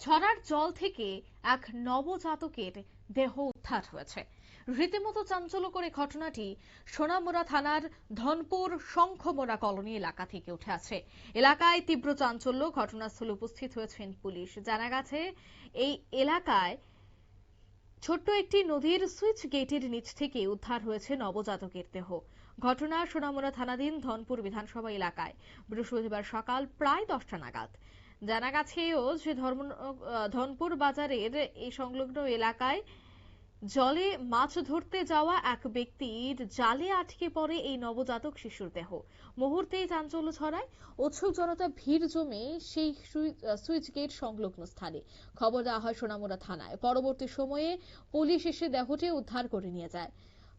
ছড়ার জল থেকে এক নবজাতকের দেহ উদ্ধার হয়েছে। রীতিমতো চাঞ্চল্যকর এই ঘটনাটি সোনামুড়া থানার ধনপুর শঙ্খমোড়া কলোনি এলাকা থেকে উঠে আসে। এলাকায় তীব্র চাঞ্চল্য, ঘটনাস্থলে উপস্থিত হয়েছেন পুলিশ। জানা গেছে এই এলাকায় ছোট্ট একটি নদীর সুইচ গেটের নিচ থেকে উদ্ধার হয়েছে নবজাতকের দেহ। ঘটনা সোনামুড়া থানাধীন ধনপুর বিধানসভা এলাকায় বৃহস্পতিবার সকাল প্রায় 10টা নাগাদ। জানা গেছেও যে ধনপুর বাজারের এই সংলগ্ন এলাকায় জলে মাছ ধরতে যাওয়া এক ব্যক্তির জালে আটকে পড়ে এই নবজাতক শিশুর দেহ। মুহূর্তেই চাঞ্চল্য ছড়ায়, উৎসুক জনতা ভিড় জমে সেই সুইচ গেট সংলগ্ন স্থানে। খবর দেওয়া হয় সোনামুড়া থানায়। পরবর্তী সময়ে পুলিশ এসে দেহটি উদ্ধার করে নিয়ে যায়।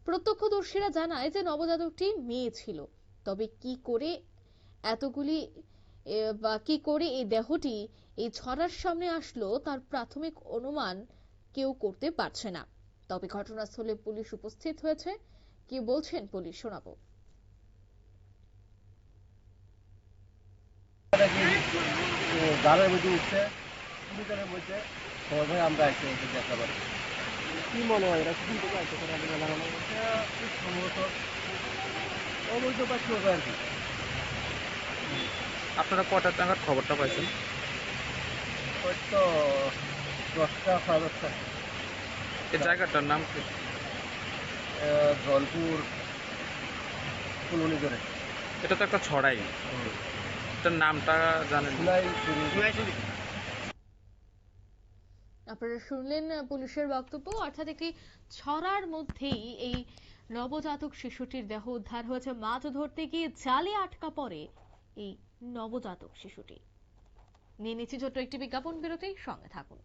প্রত্যক্ষদর্শীরা জানায় যে নবজাতকটি মেয়ে ছিল। তবে কি করে এই দেহটি এই ছড়ার সামনে আসলো তার প্রাথমিক অনুমান কেউ করতে পারছে না। তবে ঘটনাস্থলে পুলিশ উপস্থিত হয়েছে। কি বলছেন পুলিশ, শোনাবো। জালের মধ্যে উঠছে, মধ্যে সবাই আমরা এসে দেখতে পারি। কি মনে হয় এরা কোন থেকে আসতে পারে? সম্ভবত অবৈধ পাচ্ছি হবে আর কি। আপনারা কটার নাগাদ খবরটা পাইছেন? হয়তো 10টা 10:30। এই জায়গাটার নাম কি? ধনপুর কলোনি করে। এটা তো একটা ছড়াই, এটার নামটা জানেন? আপনারা শুনলেন পুলিশের বক্তব্য। অর্থাৎ একটি ছড়ার মধ্যেই এই নবজাতক শিশুটির দেহ উদ্ধার হয়েছে। মাছ ধরতে গিয়ে জালে আটকা পড়ে এই নবজাতক শিশুটি। নিয়ে নিচ্ছি ছোট্ট একটি বিজ্ঞাপন বিরতি, সঙ্গে থাকুন।